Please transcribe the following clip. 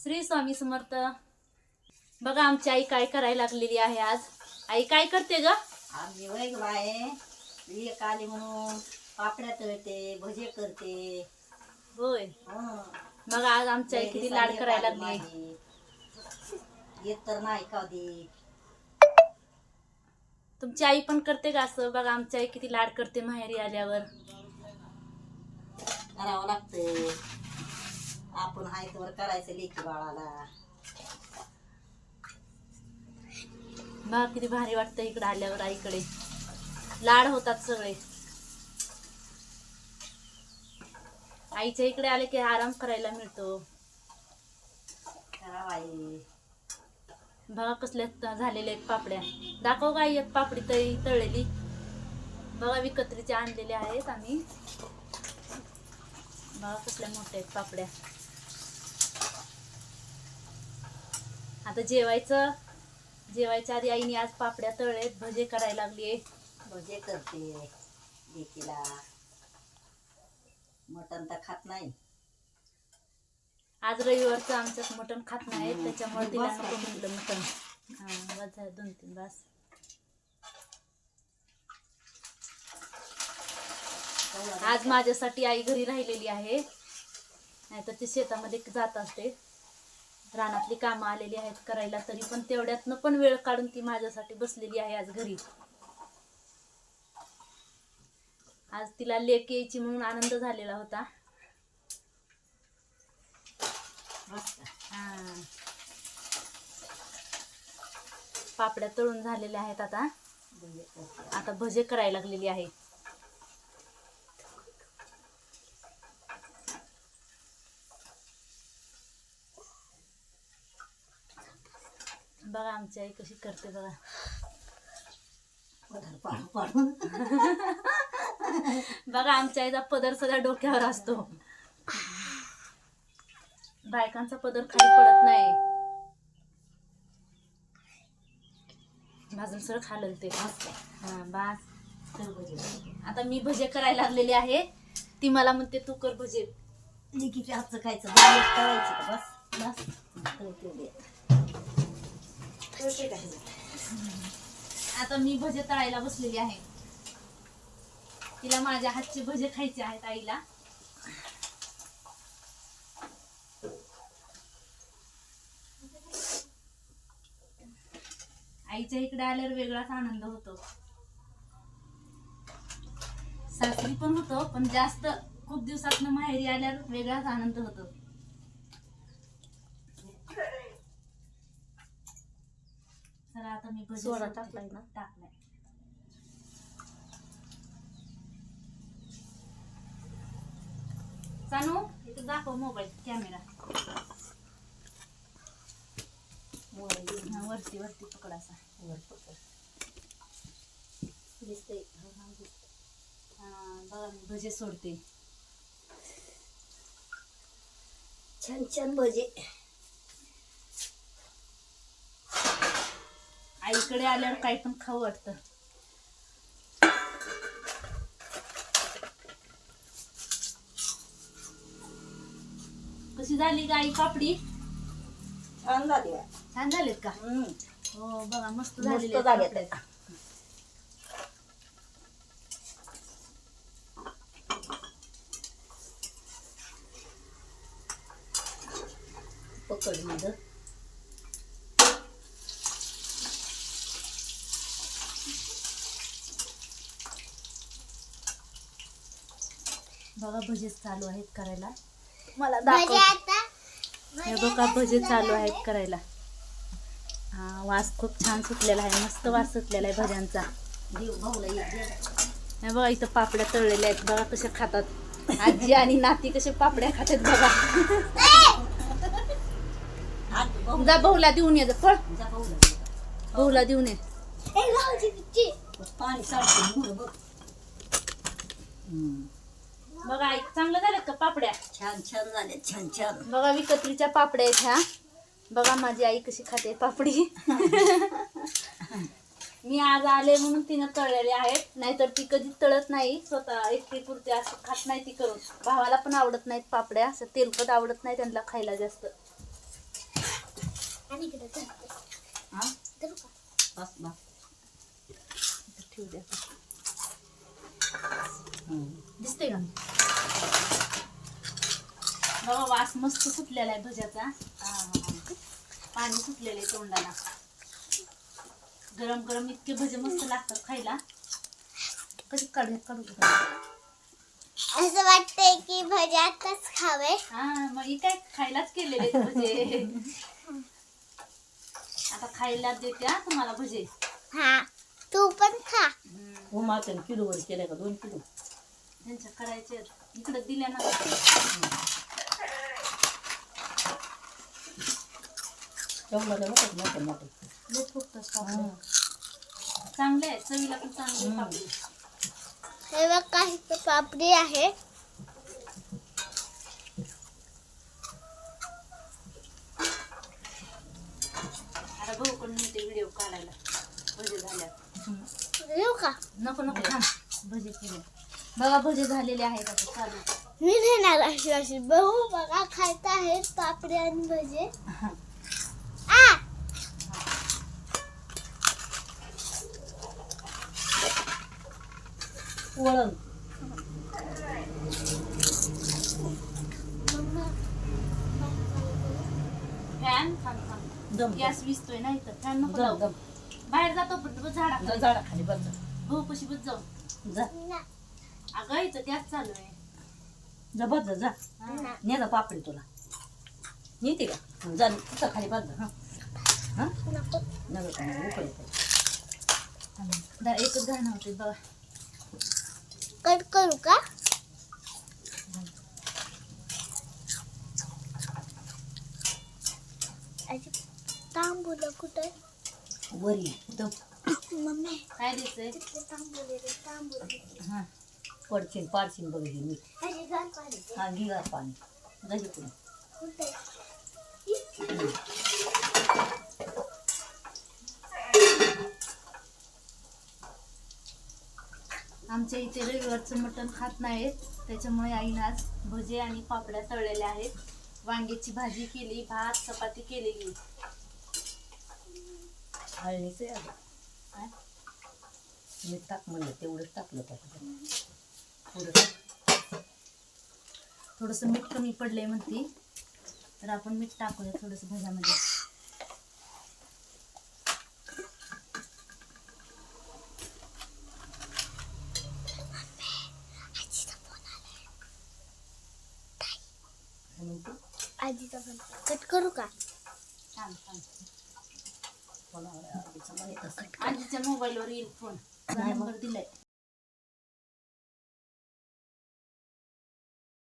श्री स्वामी समर्थ. बघा आमची आई काय करायला लागलेली आहे आज. आई काय करते ग? आम्ही वैग बाय एक आली म्हणून पापड्या तळते, भजे करते. होय. हं. बघा आज आमची आई किती लाड करायला लागली. माझी. येत तर नाही कधी. तुमची आई पण करते का असं? बघा आमची आई किती लाड करते माहेरी आल्यावर. करावं लागतं. आपण हाय तर करायचं लेकी बाळाला. बघा किती भारी वाटतं इकडे आल्यावर. आईकडे लाड होतात सगळे. आईच्या इकडे आले की आराम करायला मिळतो. करावं आई. बघा कसल्या झालेल्या आहेत पापड्या. दाखव का एक पापडी तळलेली. बघा विकत्रीच्या आणलेल्या आहेत आम्ही. बघा कसल्या मोठ्या आहेत पापड्या. आता जेवायच्या आधी आईने आज पापड्या तळलेत. भजे करायला लागली. भजे करते लेकीला. मटण तर खात नाही. आज रविवारचं आमच्यात मटण खात नाही, त्याच्यामुळे तिला नको म्हटलं मटण. बस झालं 2-3 बस. आज माझ्यासाठी आई घरी राहिलेली आहे, नाहीतर ती शेतामध्ये जात असते. रानातली कामं आलेली आहेत करायला, तरी पण तेवढ्यातनं पण वेळ काढून ती माझ्यासाठी बसलेली आहे आज घरी. आज तिला लेक यायची म्हणून आनंद झालेला होता. पापड्या तळून झालेल्या आहेत. आता भजे करायला लागलेली आहे. बघा आमची आई कशी करते बघा. बघा आमच्या आईचा पदर सगळ्या डोक्यावर असतो. बायकांचा पदर खाली पडत नाही. भाजून सरळ खाल्लं ते. बस. आता मी भजे करायला लागलेली आहे. ती मला म्हणते तू कर भजे. लेकीच्या हातचं खायचं. तळायचं का बस बस. आता मी भजे तळायला बसलेली आहे. तिला माझ्या हातचे भजे खायचे आहेत आईला. आईच्या इकडे आल्यावर वेगळाच आनंद होतो. सासरी पण होतो, पण जास्त खूप दिवसातनं माहेरी आल्यावर वेगळाच आनंद होतो. चला आता मी भजे सोडा टाकलाय ना? टाकलाय. चानू इथं दाखव मोबाईल कॅमेरा. वरती वरती पकड असा. दिसतंय. बघा मी भजे सोडते. छान छान भजे. आईकडे आल्यावर काही पण खाऊ वाटतं. कशी झाली गाई पापडी? छान झाली. छान झालेत का? हो बघा मस्त मस्त झाले. झाले. पकड मध्ये बघा भजेच चालू आहेत करायला. मला दाखव. हे बघा भजे चालू आहेत करायला. वास खूप छान सुटलेला आहे. मस्त वास सुटलेला आहे भज्यांचा. हे बघा इथं पापड्या तळलेल्या आहेत. बघा कशा खातात आजी आणि नाती, कसे पापड्या खातात बघा. जा भाऊला देऊन ये. पळ भाऊला देऊन ये. पाणी साडते. बघा आई चांगलं झालं का पापड्या? छान छान झाले. छान छान. बघा विकत्रीच्या पापड्या आहेत ह्या. बघा माझी आई कशी खाते पापडी. मी आज आले म्हणून तिनं तळलेले आहेत, नाहीतर ती कधी तळत नाही. स्वतः एकटी पुरते असं खात नाही ती करून. भावाला पण आवडत नाहीत पापड्या. असं तेलकट आवडत नाही त्यांना खायला जास्त. हा बस बस ठेवू द्या. हम्म. दिसते का बघा वास मस्त सुटलेला आहे भज्याचा. पाणी सुटलेलं आहे तोंडाला. गरम गरम इतके भजे मस्त लागतात खायला. कधी काढू असं वाटतंय की भजे आताच खावे. हा मग ही काय खायलाच केलेले आहेत भजे. आता खायला देत्या तुम्हाला भजे. हा तू पण खा. हो मागच्या किलोवर केलं का 2 किलो त्यांच्या करायचे इकडे दिल्या ना. तेवढं मोठं मोठं लय फुकतच पापड. चांगले आहे चवीला पण चांगले पापडी. हे बघ काही पापडी आहे. आता भाऊ पण म्हणते व्हिडिओ काढायला भजे झाल्यावर. येऊ का? नको नको थांब. भजे केले बघा भजे झालेले आहेत आता चालू. मी नेणार अशी अशी बघू बघा खायचं आहे पापडी आणि भजे. आ वळण फॅन थांब थांब. दम गॅस विजतोय ना इथं. फॅन नको दम लावू. दम बाहेर जातो पण झाडा जा झाडा खाली बस भाऊ कशी बस जाऊ. जा ना अगं इथं गॅस चालू आहे. जा बस जा जा ना ने जा पापडी तुला नेते का जा तिथं खाली बस जा हा नको. नगर का उकळ एकच घाणं होते बघा. कट करू का? आजी तांबूल कुठे? वरी दम मम्मी काय द्यायचंय. तिथले तांबूल हा पडशील पाडशील बघ हे मी आजी गार पाणी दे. हा घे गार पाणी जा इकडून कुठे? आमच्या इथे रविवारचं मटण खात नाहीत त्याच्यामुळे आईनं आज भजे आणि पापड्या तळलेल्या आहेत. वांग्याची भाजी केली, भात चपाती केलेली. हळणीचं आहे अगं. काय? मीठ टाक म्हणलं तेवढंच टाकलं पाहिजे थोडं थोडंसं मीठ कमी पडलंय म्हणते तर आपण मीठ टाकूया थोडंसं भज्यामध्ये. म्हणून आजीचा फोन कट करू का? छान छान. मला आधीचं माहित असं आजीच्या मोबाईलवर येईल फोन. नंबर दिलाय.